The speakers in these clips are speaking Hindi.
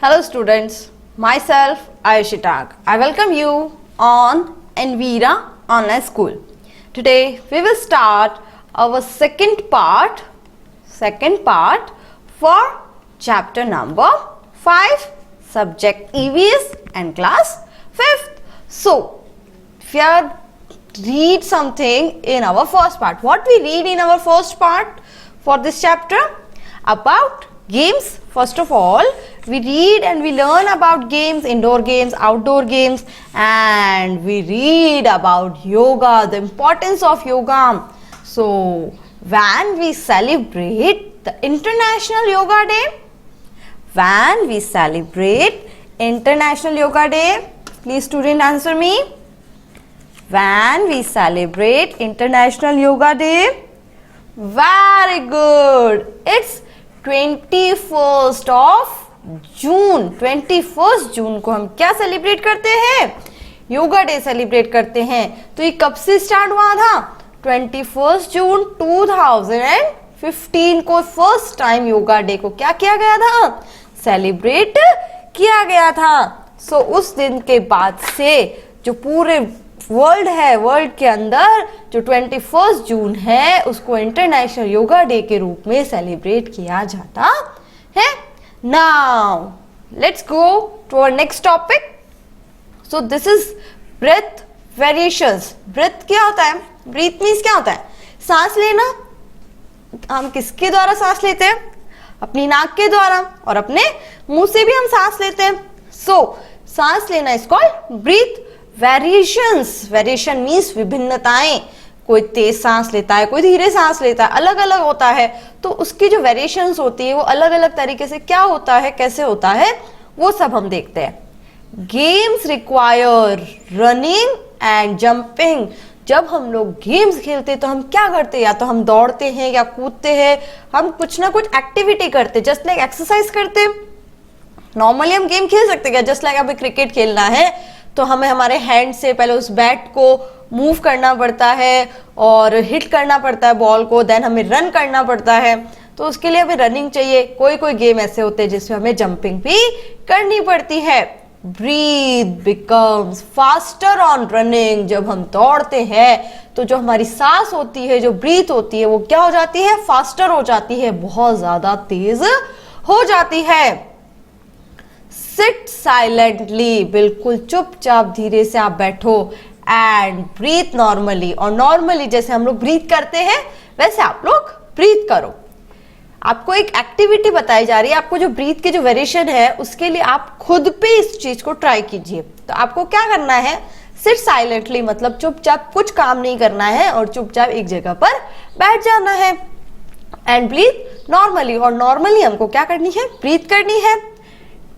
Hello students, myself Ayushi Tag. I welcome you on Envira Online School. Today we will start our second part for chapter number 5, subject EVS and class 5th. So, if you read something in our first part, what we read in our first part for this chapter? About games. First of all, we read and we learn about games, indoor games, outdoor games, and we read about yoga, the importance of yoga. So, when we celebrate the International Yoga Day, please student answer me. When we celebrate International Yoga Day, very good. It's 21st of जून 21 जून को हम क्या सेलिब्रेट करते हैं? योगा डे सेलिब्रेट करते हैं. तो ये कब से स्टार्ट हुआ था? 21 जून 2015 को फर्स्ट टाइम योगा डे को क्या किया गया था? सेलिब्रेट किया गया था. सो उस दिन के बाद से जो पूरे वर्ल्ड है, वर्ल्ड के अंदर जो 21 जून है उसको इंटरनेशनल योगा डे के रूप में सेलिब्रेट किया जाता है. Now, let's go to our next topic. So, this is breath variations. Breath क्या होता है? Breath means क्या होता है? सांस लेना. हम किसके द्वारा सांस लेते हैं? अपनी नाक के द्वारा, और अपने मुंह से भी हम सांस लेते हैं. So, सांस लेना is called breath variations. Variation means विभिन्नताएं. कोई तेज सांस लेता है, कोई धीरे सांस लेता है, अलग अलग होता है. तो उसकी जो वेरिएशंस होती है वो अलग अलग तरीके से क्या होता है, कैसे होता है, वो सब हम देखते हैं. Games require running and jumping. जब हम लोग गेम्स खेलते तो हम क्या करते हैं? या तो हम दौड़ते हैं या कूदते हैं, हम कुछ ना कुछ एक्टिविटी करते हैं, जस्ट लाइक एक्सरसाइज करते. नॉर्मली हम गेम खेल सकते हैं, जस्ट लाइक अभी क्रिकेट खेलना है तो हमें हमारे हैंड से पहले उस बैट को मूव करना पड़ता है और हिट करना पड़ता है बॉल को, देन हमें रन करना पड़ता है. तो उसके लिए हमें रनिंग चाहिए. कोई कोई गेम ऐसे होते हैं जिसमें हमें जंपिंग भी करनी पड़ती है. Breath becomes faster on running. जब हम दौड़ते हैं तो जो हमारी सांस होती है, जो ब्रीथ होती है, वो क्या हो जाती है? फास्टर हो जाती है, बहुत ज्यादा तेज हो जाती है. Sit silently. बिल्कुल चुपचाप धीरे से आप बैठो. And breathe normally. और नॉर्मली जैसे हम लोग ब्रीथ करते हैं वैसे आप लोग ब्रीथ करो. आपको एक एक्टिविटी बताई जा रही है. आपको जो ब्रीथ के जो वेरिएशन है उसके लिए आप खुद पे इस चीज को ट्राई कीजिए. तो आपको क्या करना है? सिट साइलेंटली मतलब चुपचाप, कुछ काम नहीं करना है और चुपचाप एक जगह पर बैठ जाना है. And breathe normally. और नॉर्मली हमको क्या करनी है? ब्रीथ करनी है.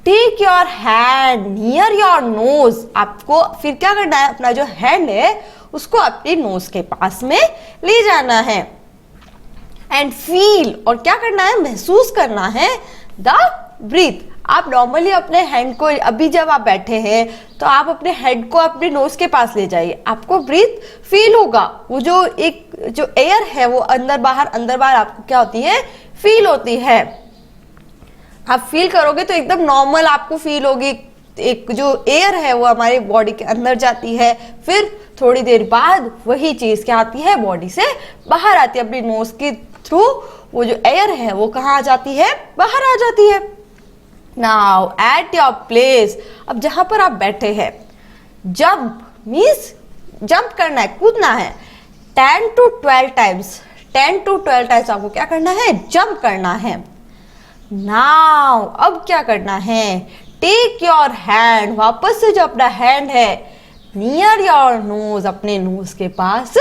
Take your hand near your nose. आपको फिर क्या करना है? अपना जो हैंड है उसको अपने नोज के पास में ले जाना है. And feel. और क्या करना है? महसूस करना है द ब्रीथ. आप नॉर्मली अपने हैंड को, अभी जब आप बैठे हैं तो आप अपने हेड को अपने नोज के पास ले जाइए. आपको ब्रीथ फील होगा. वो जो एयर है वो अंदर बाहर आपको क्या होती है? फील होती है. आप फील करोगे तो एकदम नॉर्मल आपको फील होगी. एक जो एयर है वो हमारी बॉडी के अंदर जाती है, फिर थोड़ी देर बाद वही चीज क्या आती है? बॉडी से बाहर आती है. अपनी नोज के थ्रू वो जो एयर है वो कहाँ आ जाती है? बाहर आ जाती है. Now at your place. अब जहां पर आप बैठे हैं, जंप मीन्स जंप करना है, कूदना है. 10 to 12 टाइम्स. 10 to 12 टाइम्स आपको क्या करना है? जंप करना है. नाउ अब क्या करना है? Take your hand. वापस से जो अपना हैंड है नियर योर नोज, अपने नोज के पास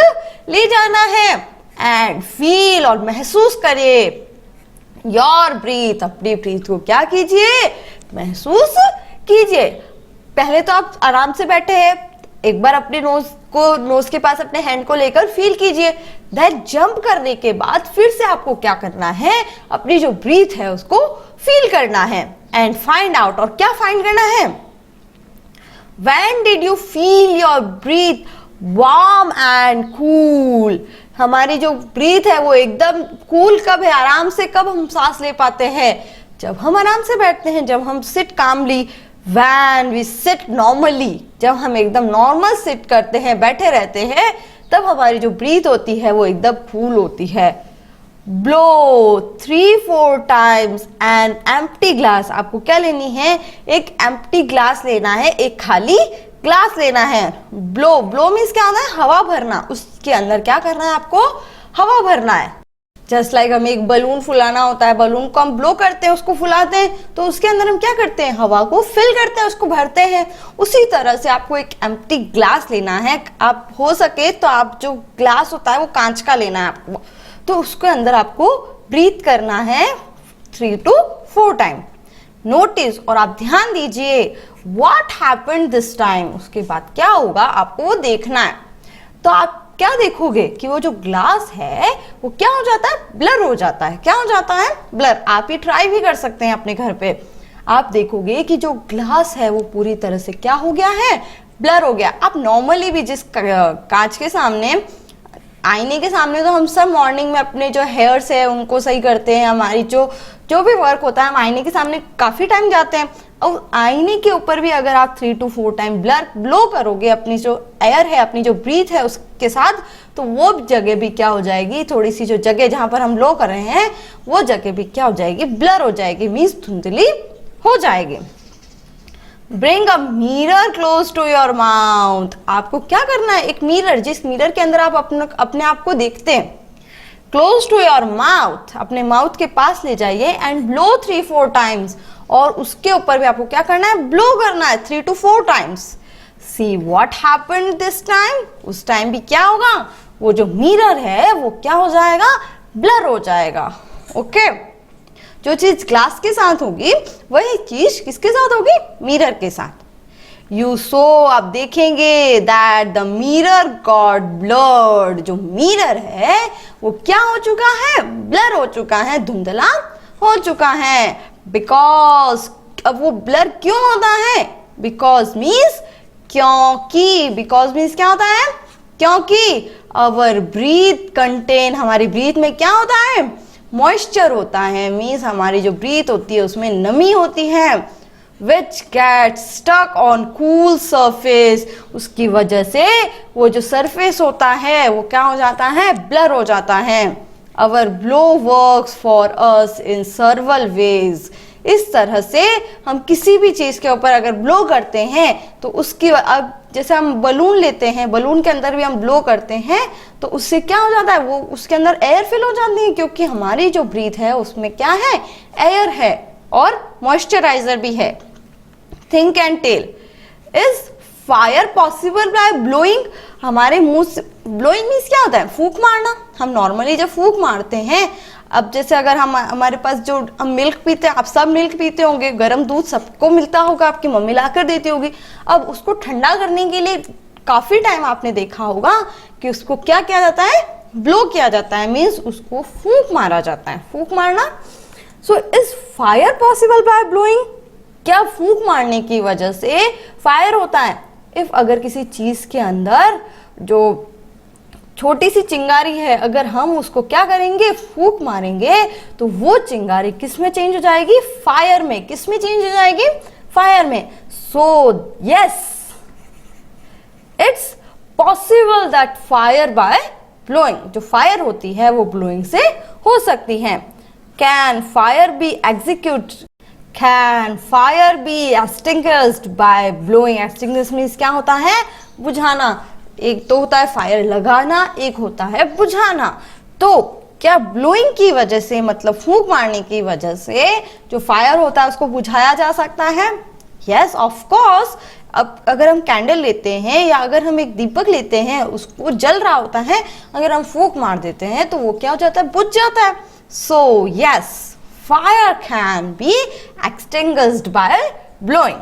ले जाना है. एंड फील और महसूस करिए योर ब्रीथ. अपनी ब्रीथ को क्या कीजिए? महसूस कीजिए. पहले तो आप आराम से बैठे हैं, एक बार अपने नोज के पास अपने हैंड को लेकर फील कीजिए. देन जंप करने के बाद फिर से आपको क्या करना है? अपनी जो ब्रीथ है उसको फील करना है. And find out. और क्या फाइंड करना है? When did you feel your breathe warm and cool. हमारी जो ब्रीथ है वो एकदम कूल कब है? आराम से कब हम सांस ले पाते हैं? जब हम आराम से बैठते हैं, जब हम sit calmly, when we sit normally, जब हम एकदम नॉर्मल सिट करते हैं, बैठे रहते हैं, तब हमारी जो ब्रीथ होती है वो एकदम फुल होती है। Blow 3-4 times an empty glass. आपको क्या लेनी है? एक एम्प्टी ग्लास लेना है, एक खाली ग्लास लेना है। ब्लो, ब्लो मीन्स क्या होता है? हवा भरना। उसके अंदर क्या करना है आपको? हवा भरना है। जस्ट लाइक हमें एक बलून फुलाना होता है, बलून को हम ब्लो करते हैं, उसको फुलाते हैं, तो उसके अंदर हम क्या करते हैं? हवा को फिल करते हैं, उसको भरते हैं। उसी तरह से आपको एक एम्प्टी ग्लास लेना है। आप हो सके तो आप जो ग्लास होता है वो कांच का लेना है आपको, तो उसके अंदर आपको ब्रीथ करना है 3 to 4 टाइम। नोटिस और आप ध्यान दीजिए व्हाट हैपेंड दिस टाइम। उसके बाद क्या होगा आपको वो देखना है। तो आप क्या देखोगे कि वो जो ग्लास है वो क्या हो जाता है? ब्लर हो जाता है। क्या हो जाता है? ब्लर। आप ये ट्राई भी कर सकते हैं अपने घर पे। आप देखोगे कि जो ग्लास है वो पूरी तरह से क्या हो गया है? ब्लर हो गया। आप नॉर्मली भी जिस कांच के सामने, आईने के सामने, तो हम सब मॉर्निंग में अपने जो हेयर्स है उनको सही करते हैं, हमारी जो भी वर्क होता है हम आईने के सामने काफी टाइम जाते हैं। और आईने के ऊपर भी अगर आप 3 to 4 टाइम ब्लो करोगे अपनी जो एयर है, अपनी जो ब्रीथ है उसके साथ, तो वो जगह भी क्या हो जाएगी? थोड़ी सी जो जगह जहां पर हम ब्लो कर रहे हैं वो जगह भी क्या हो जाएगी? ब्लर हो जाएगी, मीन्स धुंधली हो जाएगी। Bring a mirror close to your mouth. आपको क्या करना है? एक मिरर, जिस मिरर के अंदर आप अपने आप को देखते हैं, क्लोज टू योर माउथ, अपने माउथ के पास ले जाइए एंड ब्लो 3-4 टाइम्स। और उसके ऊपर भी आपको क्या करना है? ब्लो करना है 3 to 4 times. See what happened this time. उस टाइम भी क्या होगा? वो जो मिरर है वो क्या हो जाएगा? ब्लर हो जाएगा। ओके, जो चीज ग्लास के साथ होगी वही चीज किसके साथ होगी? मिरर के साथ। यू सो, आप देखेंगे that the mirror got blurred. जो मिरर है वो क्या हो चुका है? ब्लर हो चुका है, धुंधला हो चुका है। बिकॉज, अब वो ब्लर क्यों होता है? बिकॉज मीन्स क्योंकि। बिकॉज मीन्स क्या होता है? क्योंकि अवर ब्रीथ कंटेन, हमारी ब्रीथ में क्या होता है? मॉइस्चर होता है। मीन्स हमारी जो ब्रीथ होती है उसमें नमी होती है। Which get stuck on cool surface. उसकी वजह से वो जो सरफेस होता है वो क्या हो जाता है? ब्लर हो जाता है। Our blow works for us in several ways. इस तरह से हम किसी भी चीज के ऊपर अगर ब्लो करते हैं तो उसकी, अब जैसे हम बलून लेते हैं, बलून के अंदर भी हम ब्लो करते हैं तो उससे क्या हो जाता है? वो उसके अंदर एयर फिल हो जाती है, क्योंकि हमारी जो ब्रीथ है उसमें क्या है? एयर है और मॉइस्चराइजर भी है। Think and tell. Is fire possible by blowing. हमारे मुंह से ब्लोइंग मीन्स क्या होता है? फूंक मारना। हम नॉर्मली जब फूंक मारते हैं, अब जैसे अगर हमारे पास जो हम मिल्क पीते हैं, आप सब मिल्क पीते होंगे, गर्म दूध सबको मिलता होगा, आपकी मम्मी ला कर देती होगी। अब उसको ठंडा करने के लिए काफी टाइम आपने देखा होगा कि उसको क्या किया जाता है? ब्लो किया जाता है, मीन्स उसको फूंक मारा जाता है। फूंक मारना। So is fire possible by blowing. क्या फूंक मारने की वजह से फायर होता है? इफ अगर किसी चीज के अंदर जो छोटी सी चिंगारी है, अगर हम उसको क्या करेंगे? फूंक मारेंगे, तो वो चिंगारी किस में चेंज हो जाएगी? फायर में। किस में चेंज हो जाएगी? फायर में। So yes, it's possible that fire by blowing, जो फायर होती है वो ब्लोइंग से हो सकती है। Can fire be execute, can fire be extinguished by blowing. Extinguish means क्या होता है? बुझाना। एक तो होता है फायर लगाना, एक होता है बुझाना। तो क्या ब्लोइंग की वजह से, मतलब फूंक मारने की वजह से जो फायर होता है उसको बुझाया जा सकता है? Yes, of course. अब अगर हम कैंडल लेते हैं या अगर हम एक दीपक लेते हैं, उसको जल रहा होता है, अगर हम फूंक मार देते हैं तो वो क्या हो जाता है? बुझ जाता है। So yes, fire can be extinguished by blowing.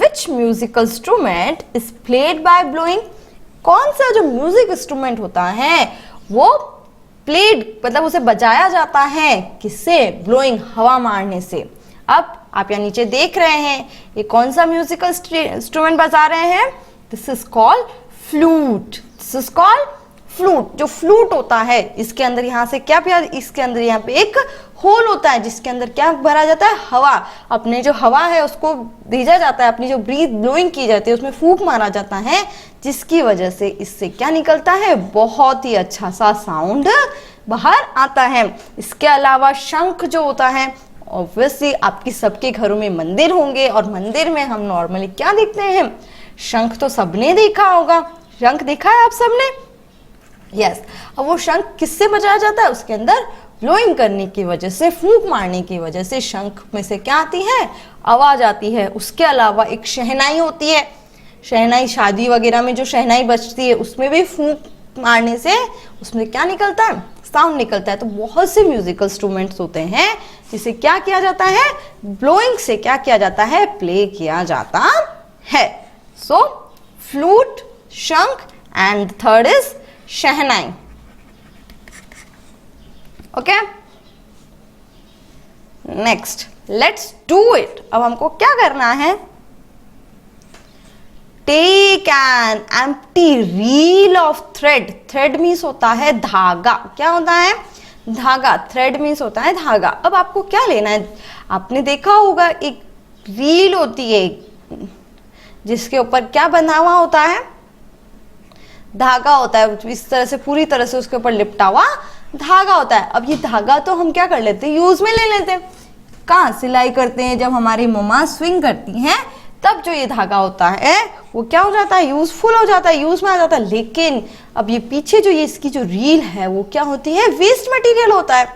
Which musical instrument is played by blowing? कौन सा जो म्यूजिक इंस्ट्रूमेंट होता है वो प्लेड, मतलब उसे बजाया जाता है किससे? ब्लोइंग, हवा मारने से। अब आप यहाँ नीचे देख रहे हैं ये कौन सा म्यूजिकल इंस्ट्रूमेंट बजा रहे हैं? This is called flute. This is called flute, जो फ्लूट होता है इसके अंदर यहाँ से क्या पिया, इसके अंदर यहाँ पे एक होल होता है जिसके अंदर क्या भरा जाता है, हवा। अपने जो हवा है उसको भेजा जाता है, अपनी जो ब्रीथ ब्लोइंग की जाती है उसमें फूंक मारा जाता है, जिसकी वजह से इससे क्या निकलता है, बहुत ही अच्छा सा साउंड बाहर आता है। इसके अलावा शंख जो होता है, ऑब्वियसली आपकी सबके घरों में मंदिर होंगे और मंदिर में हम नॉर्मली क्या देखते हैं, शंख तो सबने देखा होगा। शंख देखा है आप सबने? यस। अब वो शंख किससे बजाया जाता है, उसके अंदर ब्लोइंग करने की वजह से, फूंक मारने की वजह से शंख में से क्या आती है, आवाज आती है। उसके अलावा एक शहनाई होती है, शहनाई शादी वगैरह में जो शहनाई बजती है उसमें भी फूंक मारने से उसमें क्या निकलता है, साउंड निकलता है। तो बहुत से म्यूजिकल इंस्ट्रूमेंट्स होते हैं जिसे क्या किया जाता है, ब्लोइंग से क्या किया जाता है, प्ले किया जाता है। So flute, shankh and third is shehnai. Okay, next let's do it. अब हमको क्या करना है, take an empty reel of thread. Thread means होता है धागा। क्या होता है, धागा। थ्रेड मीन्स होता है धागा। अब आपको क्या लेना है, आपने देखा होगा एक रील होती है जिसके ऊपर क्या बना हुआ होता है, धागा होता है, इस तरह से पूरी तरह से उसके ऊपर लिपटा हुआ धागा होता है। अब ये धागा तो हम क्या कर लेते हैं, यूज में ले लेते हैं। कहाँ सिलाई करते हैं, जब हमारी मम्मा स्विंग करती हैं तब जो ये धागा होता है वो क्या हो जाता है, यूजफुल हो जाता है, यूज में आ जाता है। लेकिन अब ये पीछे जो ये इसकी जो रील है वो क्या होती है, वेस्ट मटेरियल होता है।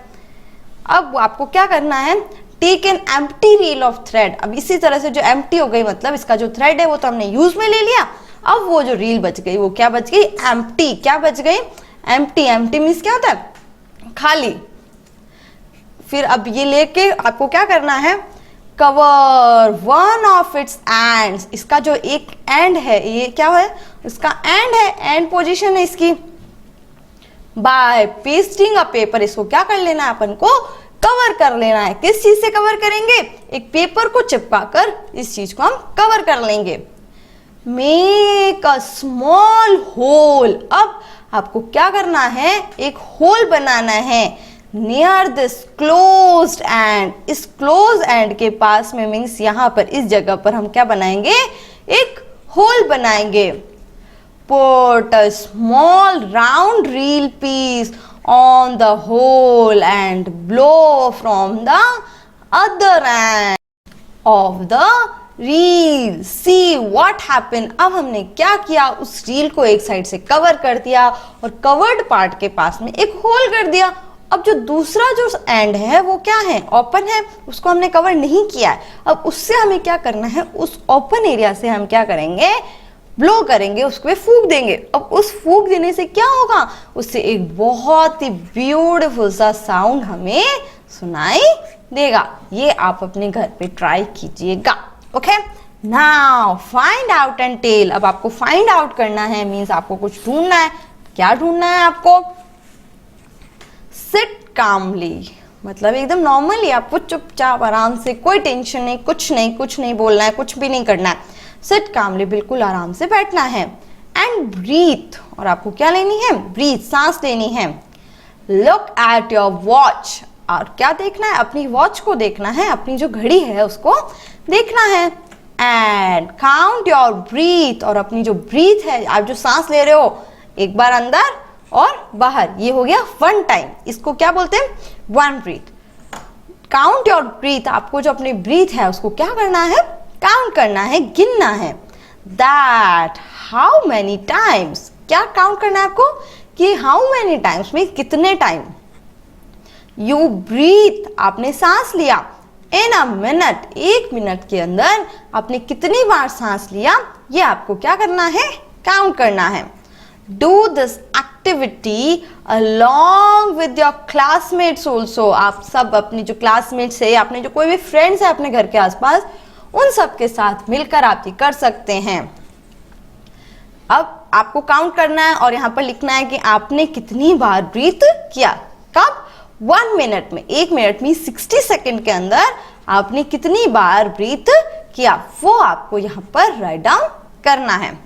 अब आपको क्या करना है, take an empty reel of thread. अब इसी तरह से जो एम्प्टी हो गई, मतलब इसका जो थ्रेड है वो तो हमने यूज में ले लिया। अब वो जो रील बच गई वो क्या बच गई, एम्प्टी। क्या बच गई, एम्प्टी। एम्प्टी मीन्स क्या होता है, खाली। फिर अब ये लेके आपको क्या करना है, cover one of its ends. इसका जो एक एंड है, ये क्या है, इसका एंड है, एंड पोजीशन है इसकी। बाय पेस्टिंग अ पेपर, इसको क्या कर लेना है, अपन को कवर कर लेना है। किस चीज से कवर करेंगे, एक पेपर को चिपकाकर इस चीज को हम कवर कर लेंगे। Make a small hole. अब आपको क्या करना है, एक होल बनाना है नियर दिस क्लोज्ड एंड। इस क्लोज एंड के पास में, मीन्स यहाँ पर इस जगह पर हम क्या बनाएंगे, एक होल बनाएंगे। Put a small round reel piece on the hole and blow from the other end of the reel, see what happen. अब हमने क्या किया, उस रील को एक साइड से कवर कर दिया और कवर्ड पार्ट के पास में एक होल कर दिया। अब जो दूसरा जो एंड है वो क्या है, ओपन है, उसको हमने कवर नहीं किया है। अब उससे हमें क्या करना है, उस ओपन एरिया से हम क्या करेंगे, ब्लो करेंगे, उसको फूंक देंगे। अब उस फूंक देने से क्या होगा, उससे एक बहुत ही ब्यूटीफुल सा साउंड हमें सुनाई देगा। ये आप अपने घर पे ट्राई कीजिएगा। Okay, now find out and tell. अब आपको फाइंड आउट करना है, मीन्स आपको कुछ ढूंढना है। क्या ढूंढना है आपको, सिट कामली, मतलब एकदम नॉर्मली आपको चुपचाप आराम से, कोई टेंशन नहीं, कुछ नहीं बोलना है, कुछ भी नहीं करना है। सिट कामली, बिल्कुल आराम से बैठना है। एंड ब्रीथ, और आपको क्या लेनी है, ब्रीथ, सांस लेनी है। लुक एट योर वॉच, और क्या देखना है, अपनी वॉच को देखना है, अपनी जो घड़ी है उसको देखना है। एंड काउंट योर ब्रीथ, और अपनी जो ब्रीथ है, आप जो सांस ले रहे हो, एक बार अंदर और बाहर, ये हो गया 1 टाइम। इसको क्या बोलते हैं, 1 ब्रीथ। काउंट योर ब्रीथ, आपको जो अपनी ब्रीथ है उसको क्या करना है, काउंट करना है, गिनना है। दैट हाउ मैनी टाइम्स, क्या काउंट करना है आपको, कि हाउ मैनी टाइम्स में कितने टाइम। यू ब्रीथ, आपने सांस लिया। इन अ मिनट, 1 मिनट के अंदर आपने कितनी बार सांस लिया, ये आपको क्या करना है, काउंट करना है। Do this activity along with your classmates also. आप सब अपनी जो क्लासमेट्स है, अपने जो कोई भी फ्रेंड्स है अपने घर के आसपास, उन सब के साथ मिलकर आप ये कर सकते हैं। अब आपको काउंट करना है और यहाँ पर लिखना है कि आपने कितनी बार ब्रीथ किया। कब, 1 मिनट में, 1 मिनट में 60 सेकेंड के अंदर आपने कितनी बार ब्रीथ किया, वो आपको यहाँ पर राइट डाउन करना है।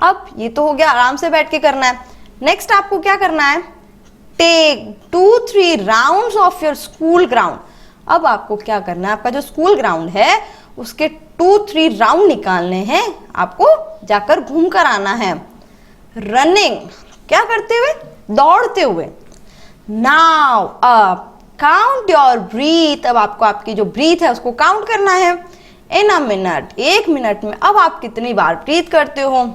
अब ये तो हो गया, आराम से बैठ के करना है। नेक्स्ट आपको क्या करना है, take 2-3 rounds of your school ground. अब आपको क्या करना है, आपका जो स्कूल ग्राउंड है उसके 2-3 राउंड निकालने हैं, आपको जाकर घूम कर आना है। रनिंग, क्या करते हुए, दौड़ते हुए। नाउ अब काउंट योर ब्रीथ, अब आपको आपकी जो ब्रीथ है उसको काउंट करना है। इन अ मिनट, 1 मिनट में अब आप कितनी बार ब्रीथ करते हो।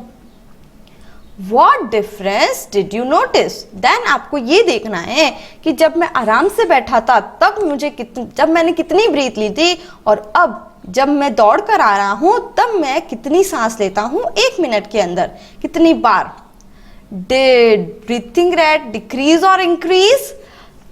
What difference did you notice? Then आपको ये देखना है कि जब मैं आराम से बैठा था तब जब मैंने कितनी ब्रीथ ली थी, और अब जब मैं दौड़ कर आ रहा हूं तब मैं कितनी सांस लेता हूं 1 मिनट के अंदर, कितनी बार। Did breathing rate decrease or increase?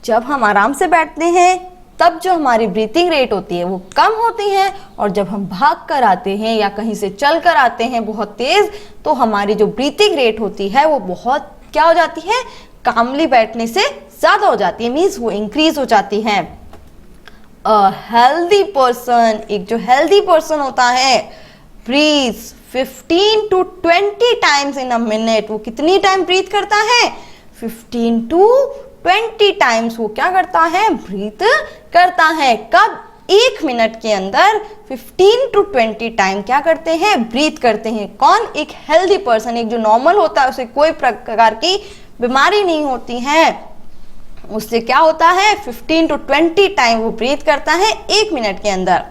जब हम आराम से बैठते हैं तब जो हमारी ब्रीथिंग रेट होती है वो कम होती है, और जब हम भाग कर आते हैं या कहीं से चल कर आते हैं बहुत तेज, तो हमारी जो ब्रीथिंग रेट होती है वो बहुत क्या हो जाती है, कामली बैठने से ज्यादा हो जाती है, मीन्स वो इंक्रीज हो जाती है। अ हेल्दी पर्सन, एक जो हेल्दी पर्सन होता है, breathe 15 to 20 times in a minute. वो कितनी टाइम ब्रीथ करता है, 15 to 20 टाइम्स वो क्या करता है, ब्रीथ करता है। कब, 1 मिनट के अंदर 15 to 20 टाइम क्या करते हैं, ब्रीथ करते हैं। कौन, एक हेल्दी पर्सन, एक जो नॉर्मल होता है, उसे कोई प्रकार की बीमारी नहीं होती है, उससे क्या होता है 15 to 20 टाइम वो ब्रीथ करता है 1 मिनट के अंदर।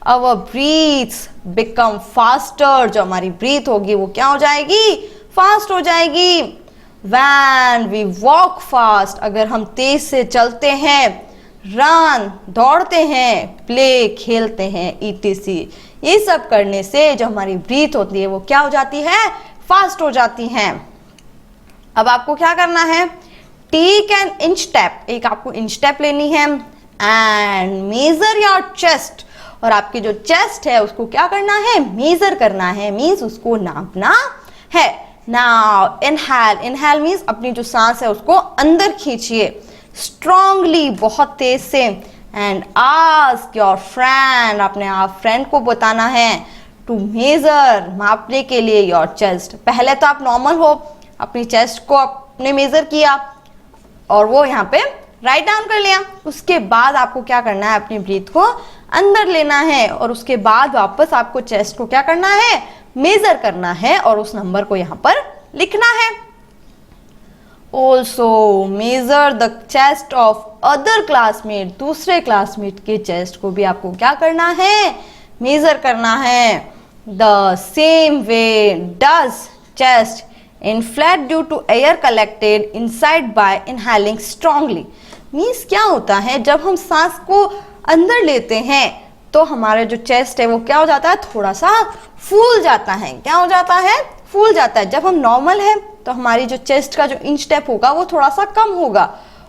अब ब्रीथ बिकम फास्टर, जो हमारी ब्रीथ होगी वो क्या हो जाएगी, फास्ट हो जाएगी। When we walk fast, अगर हम तेज से चलते हैं, रन दौड़ते हैं, प्ले खेलते हैं, etc, ये सब करने से जो हमारी ब्रीथ होती है वो क्या हो जाती है, फास्ट हो जाती है। अब आपको क्या करना है, टेक एन इंच स्टेप, एक आपको इंच स्टेप लेनी है, एंड मेजर योर चेस्ट, और आपकी जो चेस्ट है उसको क्या करना है, मेजर करना है, मीन्स उसको नापना है। नाउ इनहेल, इनहेल मीन्स अपनी जो सांस है उसको अंदर खींचिए स्ट्रांगली, बहुत तेज से, एंड आस्क योर फ्रेंड, अपने आप फ्रेंड को बताना है, टू मेजर, मापने के लिए, योर चेस्ट। पहले तो आप नॉर्मल हो, अपनी चेस्ट को आपने मेजर किया और वो यहाँ पे राइट डाउन कर लिया। उसके बाद आपको क्या करना है, अपनी ब्रीथ को अंदर लेना है, और उसके बाद वापस आपको चेस्ट को क्या करना है, मेजर करना है, और उस नंबर को यहाँ पर लिखना है। Also measure the chest of other classmate, दूसरे क्लासमेट के चेस्ट को भी आपको क्या करना है, मेजर करना है। The same way does chest inflate due to air collected inside by inhaling strongly। Means क्या होता है, जब हम सांस को अंदर लेते हैं तो हमारा जो चेस्ट है वो क्या हो जाता है, थोड़ा सा फूल जाता है। क्या हो जाता है, फूल जाता है। जब हम नॉर्मल है तो हमारी जो चेस्ट का जो इंच स्टेप होगा वो थोड़ा सा कम होगा,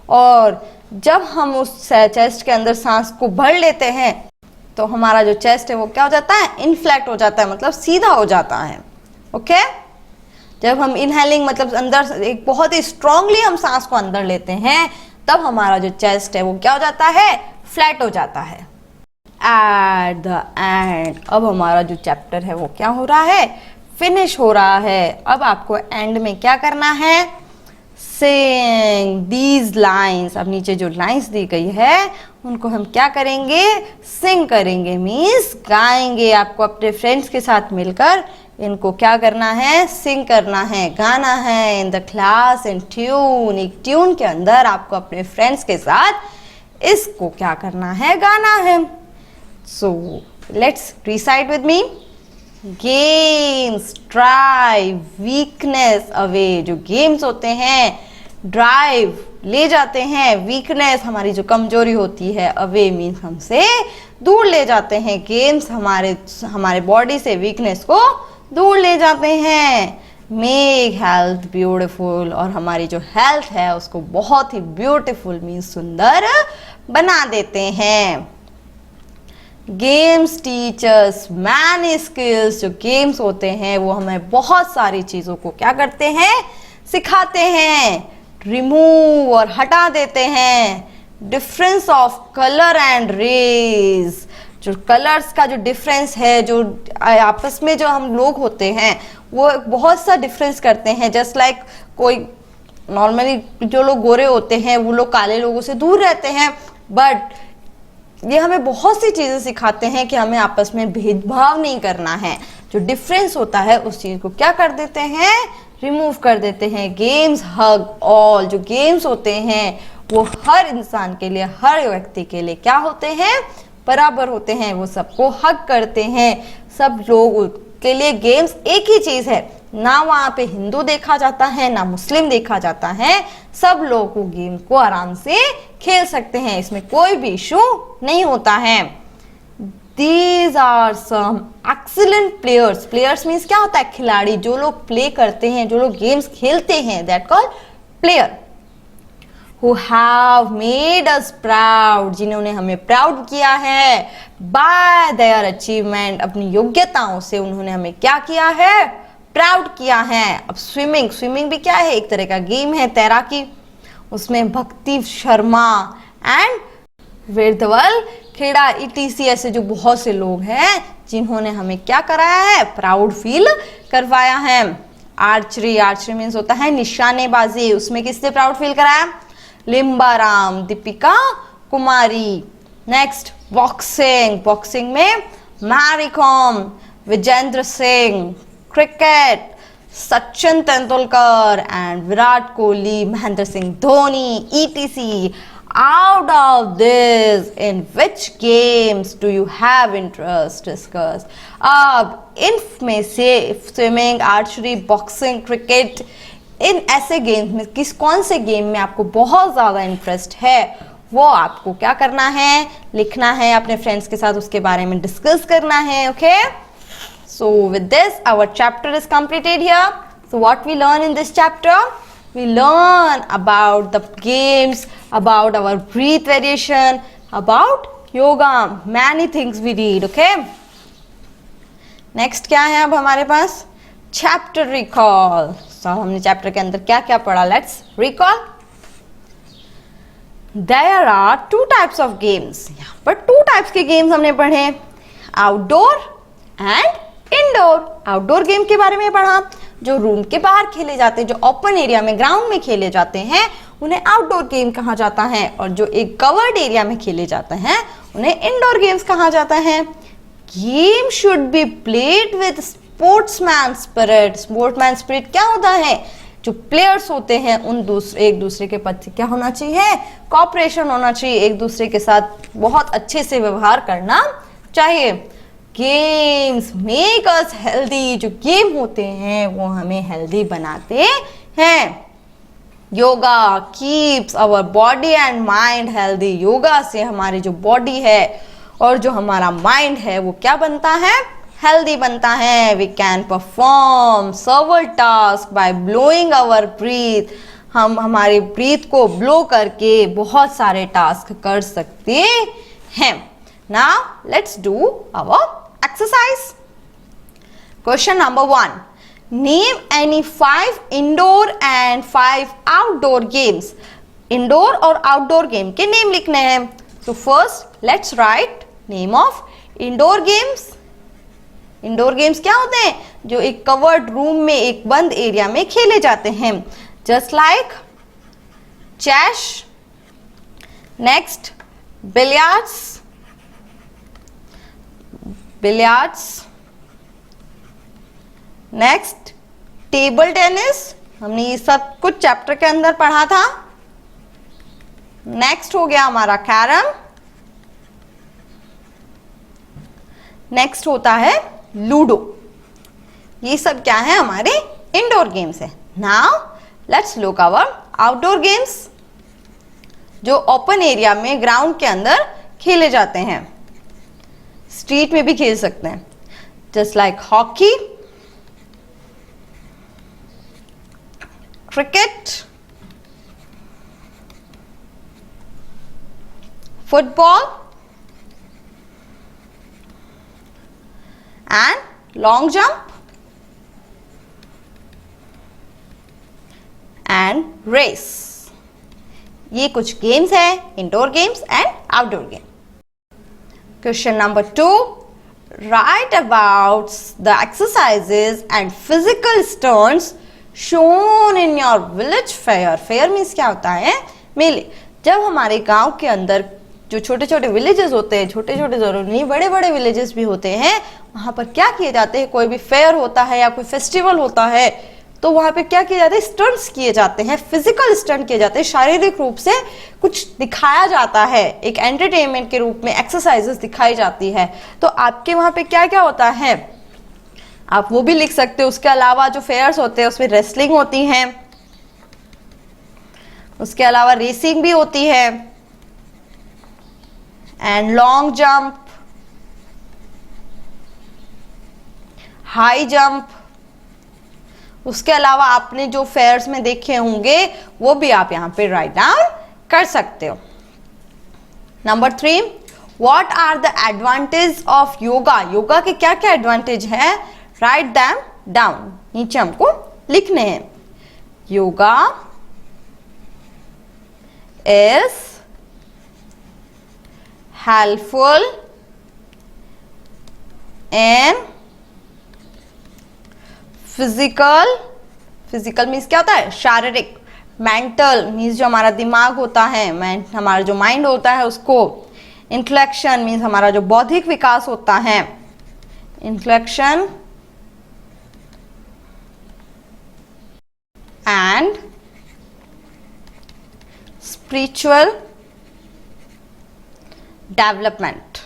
और जब हम उस चेस्ट के अंदर सांस को भर लेते हैं तो हमारा जो चेस्ट है वो क्या हो जाता है, इनफ्लैट हो जाता है, मतलब सीधा हो जाता है। ओके, जब हम इनहेलिंग मतलब अंदर एक बहुत ही स्ट्रांगली हम सांस को अंदर लेते हैं तब हमारा जो चेस्ट है वो क्या हो जाता है, फ्लैट हो जाता है। एट द एंड, अब हमारा जो चैप्टर है वो क्या हो रहा है, फिनिश हो रहा है। अब आपको एंड में क्या करना है, सिंग दीज लाइन्स। अब नीचे जो लाइन्स दी गई है उनको हम क्या करेंगे, सिंग करेंगे, मीन्स गाएंगे। आपको अपने फ्रेंड्स के साथ मिलकर इनको क्या करना है, सिंग करना है, गाना है in the class in tune. एक ट्यून के अंदर आपको अपने फ्रेंड्स के साथ इसको क्या करना है, गाना है। So let's recite with me. Games drive weakness away. जो गेम्स होते हैं ड्राइव ले जाते हैं, वीकनेस हमारी जो कमजोरी होती है, अवे मीन्स हमसे दूर ले जाते हैं। गेम्स हमारे बॉडी से वीकनेस को दूर ले जाते हैं। मेक हेल्थ ब्यूटीफुल, और हमारी जो हेल्थ है उसको बहुत ही ब्यूटीफुल मीन्स सुंदर बना देते हैं। Games teachers many skills. जो गेम्स होते हैं वो हमें बहुत सारी चीज़ों को क्या करते हैं, सिखाते हैं। रिमूव, और हटा देते हैं। Difference of colour and rays. जो कलर्स का जो डिफरेंस है, जो आपस में जो हम लोग होते हैं वो बहुत सा डिफरेंस करते हैं। जस्ट लाइक कोई नॉर्मली जो लोग गोरे होते हैं वो लोग काले लोगों से दूर रहते हैं, बट ये हमें बहुत सी चीजें सिखाते हैं कि हमें आपस में भेदभाव नहीं करना है। जो डिफरेंस होता है उस चीज को क्या कर देते हैं, रिमूव कर देते हैं। गेम्स हग ऑल, जो गेम्स होते हैं वो हर इंसान के लिए, हर व्यक्ति के लिए क्या होते हैं, बराबर होते हैं। वो सबको हग करते हैं, सब लोग के लिए गेम्स एक ही चीज है। ना वहां पे हिंदू देखा जाता है, ना मुस्लिम देखा जाता है, सब लोग वो गेम को आराम से खेल सकते हैं, इसमें कोई भी इशू नहीं होता है। These are some excellent players. Players means क्या होता है, खिलाड़ी, जो लोग प्ले करते हैं, जो लोग गेम्स खेलते हैं, that called player. Who have made us proud, जिन्होंने हमें प्राउड किया है, by their achievement, अपनी योग्यताओं से उन्होंने हमें क्या किया है, प्राउड किया है। अब स्विमिंग भी क्या है, एक तरह का गेम है, तैराकी। उसमें भक्ति शर्मा एंड वीरधवल खेड़ा ETC ऐसे जो बहुत से लोग हैं जिन्होंने हमें क्या कराया है, प्राउड फील करवाया है। आर्चरी मीन्स होता है निशानेबाजी, उसमें किसने प्राउड फील कराया, लिम्बाराम, दीपिका कुमारी। नेक्स्ट बॉक्सिंग में Mary Kom, Vijender Singh. Cricket Sachin Tendulkar and Virat Kohli, Mahendra Singh Dhoni, ETC। Out of this, in which games do you have interest? Discuss. अब इनमें से स्विमिंग, आर्चरी, बॉक्सिंग, क्रिकेट, इन ऐसे गेम्स में कौन से गेम में आपको बहुत ज़्यादा इंटरेस्ट है, वो आपको क्या करना है, लिखना है, अपने फ्रेंड्स के साथ उसके बारे में डिस्कस करना है। Okay, so with this our chapter is completed here. So what we learn in this chapter? We learn about the games, about our breath variation, about yoga, many things we read. Okay, next क्या है अब हमारे पास, chapter recall. So हमने चैप्टर के अंदर क्या क्या पढ़ा, let's recall. There are two types of games. यहाँ पर two types के games हमने पढ़े, outdoor and indoor. outdoor game के बारे में पढ़ा, जो रूम के बाहर खेले जाते हैं, जो ओपन एरिया में ग्राउंड में खेले जाते हैं, उन्हें आउटडोर गेम कहा जाता है। और जो एक कवर्ड एरिया में खेले जाते हैं उन्हें इंडोर गेम्स कहा जाता है। Game should be played with sportsman spirit. Sportsman spirit क्या होता है, जो प्लेयर्स होते हैं उन एक दूसरे के प्रति क्या होना चाहिए, कोऑपरेशन होना चाहिए, एक दूसरे के साथ बहुत अच्छे से व्यवहार करना चाहिए। गेम्स मेक अस हेल्दी, जो गेम होते हैं वो हमें हेल्दी बनाते हैं। Yoga keeps our body and mind healthy. Yoga से हमारी जो बॉडी है और जो हमारा माइंड है वो क्या बनता है, हेल्दी बनता है। We can perform several task by blowing our breath. हम हमारे ब्रीथ को ब्लो करके बहुत सारे टास्क कर सकते हैं। Now let's do our exercise. Question number 1. Name any 5 indoor and 5 outdoor games. Indoor और outdoor game के नेम लिखने हैं। So first let's write name of indoor games. Indoor games क्या होते हैं, जो एक covered room में, एक बंद एरिया में खेले जाते हैं, just like chess. Next billiards. Next table tennis, हमने ये सब कुछ चैप्टर के अंदर पढ़ा था। नेक्स्ट हो गया हमारा कैरम। नेक्स्ट होता है लूडो। ये सब क्या है, हमारे इंडोर गेम्स है। Now let's look our outdoor games, जो ओपन एरिया में ग्राउंड के अंदर खेले जाते हैं, स्ट्रीट में भी खेल सकते हैं, just like hockey, cricket, football and long jump and race. ये कुछ गेम्स है, indoor games and outdoor game. Question number 2. Write about the exercises and physical stunts shown in your village fair. Fair means क्या होता है? मेले. जब हमारे गांव के अंदर जो छोटे छोटे विलेजेस होते हैं, छोटे छोटे जरूर नहीं, बड़े बड़े विलेजेस भी होते हैं, वहां पर क्या किए जाते हैं, कोई भी फेयर होता है या कोई फेस्टिवल होता है तो वहां पे क्या किया जाता है, स्टंट्स किए जाते हैं, फिजिकल स्टंट किए जाते हैं, शारीरिक रूप से कुछ दिखाया जाता है, एक एंटरटेनमेंट के रूप में एक्सरसाइजेस दिखाई जाती है. तो आपके वहां पे क्या क्या होता है आप वो भी लिख सकते हो. उसके अलावा जो फेयर्स होते हैं उसमें रेसलिंग होती है, उसके अलावा रेसिंग भी होती है, and long jump, high jump. उसके अलावा आपने जो फेयर्स में देखे होंगे वो भी आप यहां पे राइट डाउन कर सकते हो. Number 3, what are the advantage of yoga. Yoga के क्या क्या एडवांटेज है, राइट देम डाउन. नीचे हमको लिखने हैं. Yoga is helpful in physical means क्या होता है, शारीरिक. मेंटल मीन्स जो हमारा दिमाग होता है, हमारा जो माइंड होता है उसको. इंटेलेक्शन मीन्स हमारा जो बौद्धिक विकास होता है, इंटेलेक्शन. And spiritual development.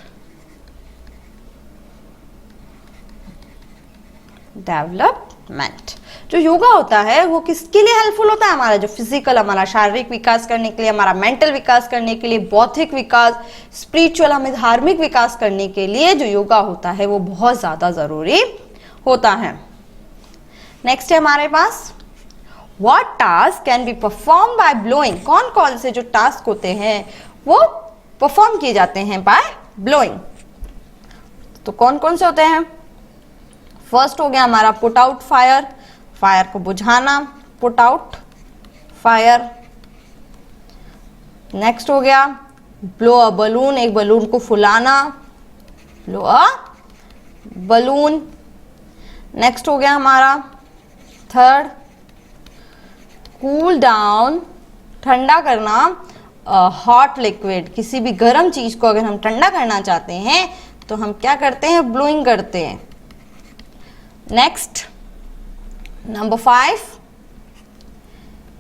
जो योगा होता है वो किसके लिए हेल्पफुल होता है, हमारा जो फिजिकल, हमारा शारीरिक विकास करने के लिए, हमारा मेंटल विकास करने के लिए, बौद्धिक विकास, स्पिरिचुअल हमें धार्मिक विकास करने के लिए जो योगा होता है वो बहुत ज्यादा जरूरी होता है. नेक्स्ट है हमारे पास, what task can be perform by blowing. कौन कौन से जो टास्क होते हैं वो परफॉर्म किए जाते हैं बाय ब्लोइंग. तो कौन कौन से होते हैं, फर्स्ट हो गया हमारा पुट आउट फायर, फायर को बुझाना, पुट आउट फायर. नेक्स्ट हो गया ब्लो अ बलून, एक बलून को फुलाना, ब्लो अ बलून. नेक्स्ट हो गया हमारा थर्ड कूल डाउन, ठंडा करना, हॉट लिक्विड. किसी भी गर्म चीज को अगर हम ठंडा करना चाहते हैं तो हम क्या करते हैं, ब्लोइंग करते हैं. Next number 5,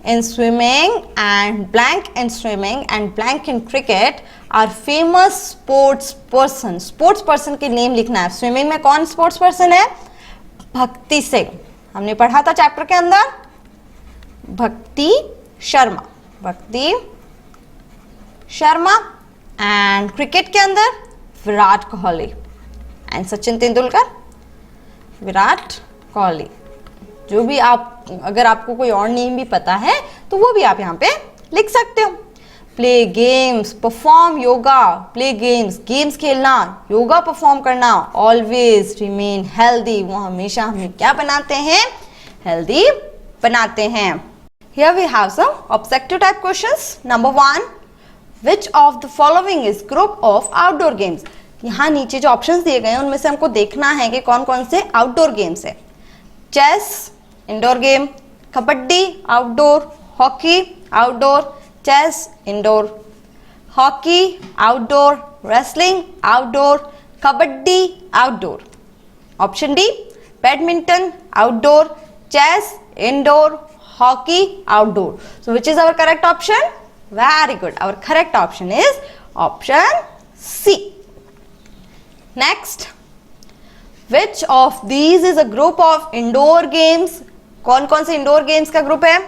in swimming and blank in swimming and blank in cricket are famous sports person. Sports person के नेम लिखना है. स्विमिंग में कौन स्पोर्ट्स पर्सन है, भक्ति सिंह, हमने पढ़ा था चैप्टर के अंदर, भक्ति शर्मा, भक्ति शर्मा. एंड क्रिकेट के अंदर विराट कोहली एंड सचिन तेंदुलकर, विराट कोहली. जो भी आप, अगर आपको कोई और नेम भी पता है तो वो भी आप यहाँ पे लिख सकते हो. Play games, perform yoga, play games, games खेलना, योगा परफॉर्म करना. ऑलवेज रिमेन हेल्दी, वो हमेशा हमें क्या बनाते हैं, हेल्दी बनाते हैं. Here we have some objective type questions. Number 1, which of the following is group of outdoor games? यहाँ नीचे जो ऑप्शंस दिए गए हैं उनमें से हमको देखना है कि कौन कौन से आउटडोर गेम्स है. Chess indoor game, kabaddi outdoor, hockey outdoor, chess indoor, hockey outdoor, wrestling outdoor, kabaddi outdoor. Option D, badminton outdoor, chess indoor, hockey outdoor. So which is our correct option? Very good. Our correct option is option C. Next, which of these is a group of indoor games? कौन कौन से इंडोर गेम्स का ग्रुप है,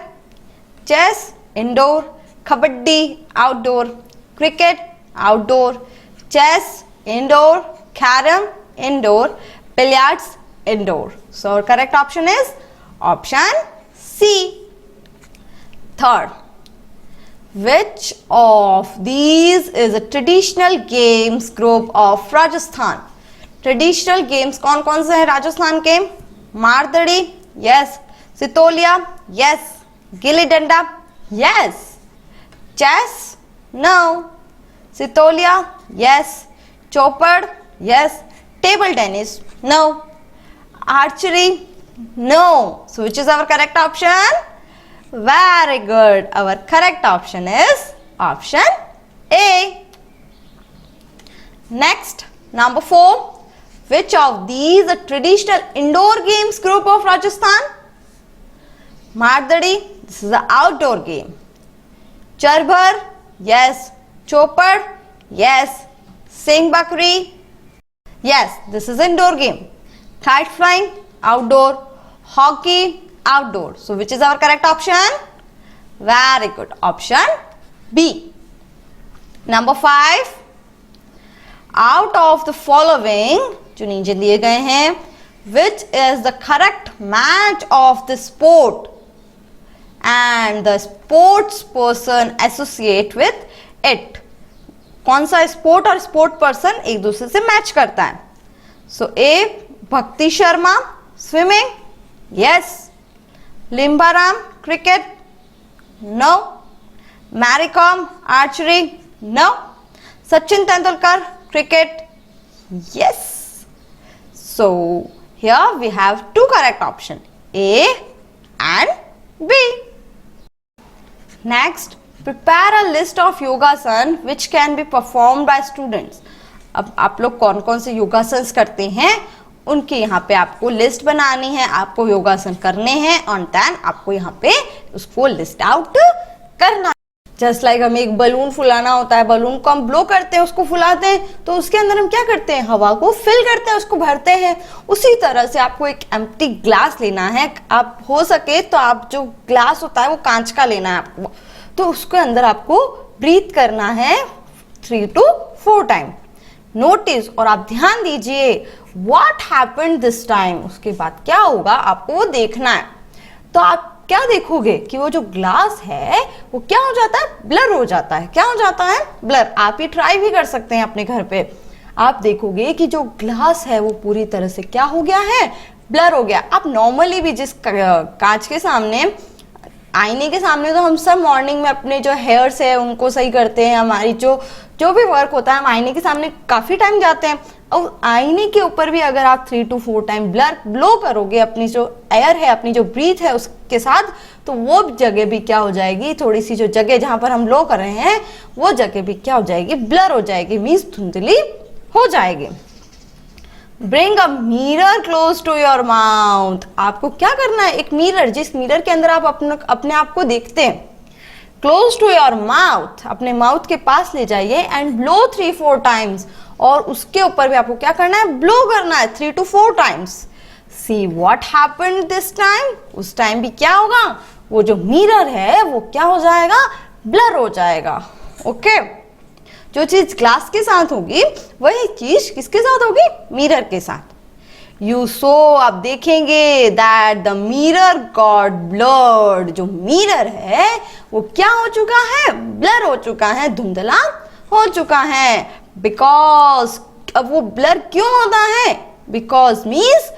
chess indoor, kabaddi outdoor, cricket outdoor, chess indoor, carrom indoor, billiards indoor. So our correct option is option C. Third, which of these is a traditional games group of Rajasthan? Traditional games कौन कौन से हैं राजस्थान के, मारदड़ी, yes. Sitoliya, yes. Gilli danda, yes. Chess, no. Sitolia, yes. Chaupar, yes. Table tennis, no. Archery, No. So which is our correct option? Very good. Our correct option is option A. Next, number 4. Which of these a traditional indoor games group of Rajasthan? Mardadi, this is an outdoor game. Charbhar, yes. Chopad, yes. Singh Bakri, yes, this is indoor game. Kite flying, outdoor. Hockey, outdoor. So which is our correct option? Very good. Option B. Number 5. Out of the following, जो नीचे दिए गए हैं, which is the correct match of the sport and the sports person associate with it? कौन सा स्पोर्ट और स्पोर्ट पर्सन एक दूसरे से मैच करता है? So a Bhakti Sharma swimming, yes. Limbaram cricket, no. Mary Kom archery, no. Sachin Tendulkar cricket, yes. So here we have two correct options, A and B. Next, prepare a list of yogasan which can be performed by students. अब आप लोग कौन कौन से योगासन करते हैं उनकी यहाँ पे आपको लिस्ट बनानी है, आपको योगासन करने हैं और देन आपको यहाँ पे उसको लिस्ट आउट करना है. जस्ट लाइक हमें एक बलून फुलाना होता है, बलून को हम ब्लो करते हैं, उसको फुलाते हैं, तो उसके अंदर हम क्या करते हैं, हवा को फिल करते हैं, उसको भरते हैं. उसी तरह से आपको एक एम्प्टी ग्लास लेना है. आप हो सके तो आप जो ग्लास होता है वो कांच का लेना है आपको, तो उसके अंदर आपको ब्रीथ करना है 3 to 4 टाइम. नोटिस और आप ध्यान दीजिए व्हाट हैपेंड दिस टाइम, उसके बाद क्या होगा आपको वो देखना है. तो आप क्या देखोगे कि वो जो ग्लास है वो क्या हो जाता है, ब्लर हो जाता है. क्या हो जाता है, ब्लर. आप ये ट्राई भी कर सकते हैं अपने घर पे. आप देखोगे कि जो ग्लास है वो पूरी तरह से क्या हो गया है, ब्लर हो गया. आप नॉर्मली भी जिस कांच के सामने, आईने के सामने, तो हम सब मॉर्निंग में अपने जो हेयर्स है उनको सही करते हैं. हमारी जो भी वर्क होता है हम आईने के सामने काफी टाइम जाते हैं. और आईने के ऊपर भी अगर आप 3 to 4 टाइम ब्लो करोगे अपनी जो एयर है, अपनी जो ब्रीथ है उसके साथ, तो वो जगह भी क्या हो जाएगी, थोड़ी सी जो जगह जहां पर हम ब्लो कर रहे हैं वो जगह भी क्या हो जाएगी, ब्लर हो जाएगी, मीन्स धुंधली हो जाएगी. Bring a mirror close to your mouth. आपको क्या करना है, एक मिरर, जिस मिरर के अंदर आप अपने आप को देखते हैं, क्लोज टू योर माउथ, अपने माउथ के पास ले जाइए एंड ब्लो 3-4 टाइम्स. और उसके ऊपर भी आपको क्या करना है, ब्लो करना है 3 to 4 times. See what happened this time. उस टाइम भी क्या होगा, वो जो मिरर है वो क्या हो जाएगा, ब्लर हो जाएगा. ओके. जो चीज ग्लास के साथ होगी वही चीज किसके साथ होगी, मिरर के साथ. यू सो, आप देखेंगे that the mirror got blurred. जो मिरर है वो क्या हो चुका है, ब्लर हो चुका है, धुंधला हो चुका है. बिकॉज, अब वो ब्लर क्यों होता है, बिकॉज मीन्स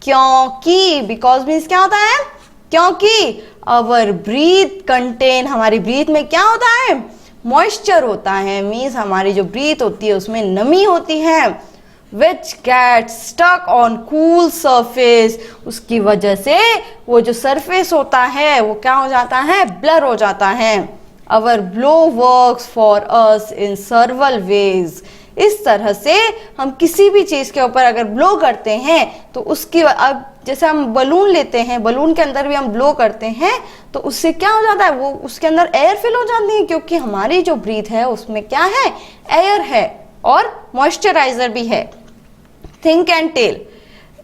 क्योंकि, बिकॉज मीन्स क्या होता है, क्योंकि अवर ब्रीथ कंटेन, हमारी ब्रीथ में क्या होता है, मॉइस्चर होता है. मीन्स हमारी जो ब्रीथ होती है उसमें नमी होती है, which gets stuck on cool surface. उसकी वजह से वो जो सरफेस होता है वो क्या हो जाता है, ब्लर हो जाता है. Our blow works for us in several ways. इस तरह से हम किसी भी चीज के ऊपर अगर ब्लो करते हैं तो उसकी, अब जैसे हम बलून लेते हैं, बलून के अंदर भी हम ब्लो करते हैं तो उससे क्या हो जाता है, वो उसके अंदर एयर फिल हो जाती है, क्योंकि हमारी जो ब्रीथ है उसमें क्या है, एयर है और मॉइस्चराइजर भी है. Think and tell.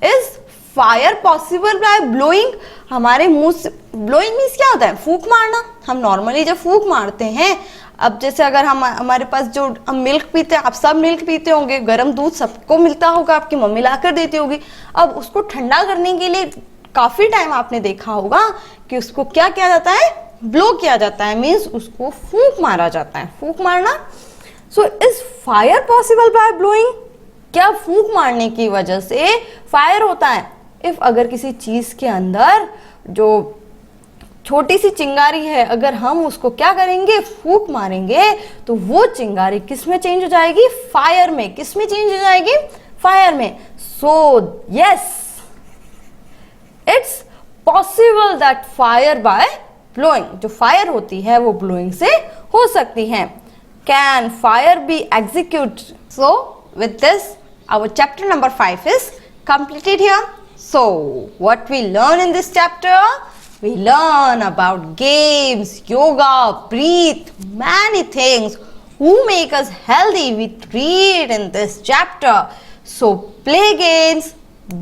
Is fire possible by blowing. हमारे मुंह से ब्लोइंग मीन्स क्या होता है, फूंक मारना. हम नॉर्मली जब फूंक मारते हैं, अब जैसे अगर हमारे पास जो हम मिल्क पीते हैं, आप सब मिल्क पीते होंगे, गर्म दूध सबको मिलता होगा, आपकी मम्मी ला कर देती होगी. अब उसको ठंडा करने के लिए काफी टाइम आपने देखा होगा कि उसको क्या किया जाता है, ब्लो किया जाता है. मीन्स उसको फूंक मारा जाता है, फूंक मारना. So is fire possible by blowing. क्या फूंक मारने की वजह से फायर होता है. इफ अगर किसी चीज के अंदर जो छोटी सी चिंगारी है, अगर हम उसको क्या करेंगे, फूंक मारेंगे, तो वो चिंगारी किस में चेंज हो जाएगी, फायर में. किस में चेंज हो जाएगी, फायर में. So yes, it's possible that fire by blowing, जो फायर होती है वो blowing से हो सकती है. Can fire be executed? So with this our chapter number 5 is completed here. So what we learn in this chapter? We learn about games, yoga, breathe, many things who make us healthy. We read in this chapter. So play games,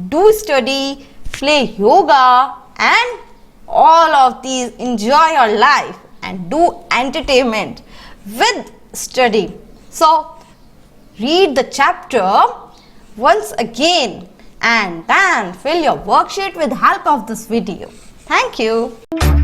do study, play yoga, and all of these, enjoy your life and do entertainment with study. So read the chapter once again and then fill your worksheet with help of this video. Thank you.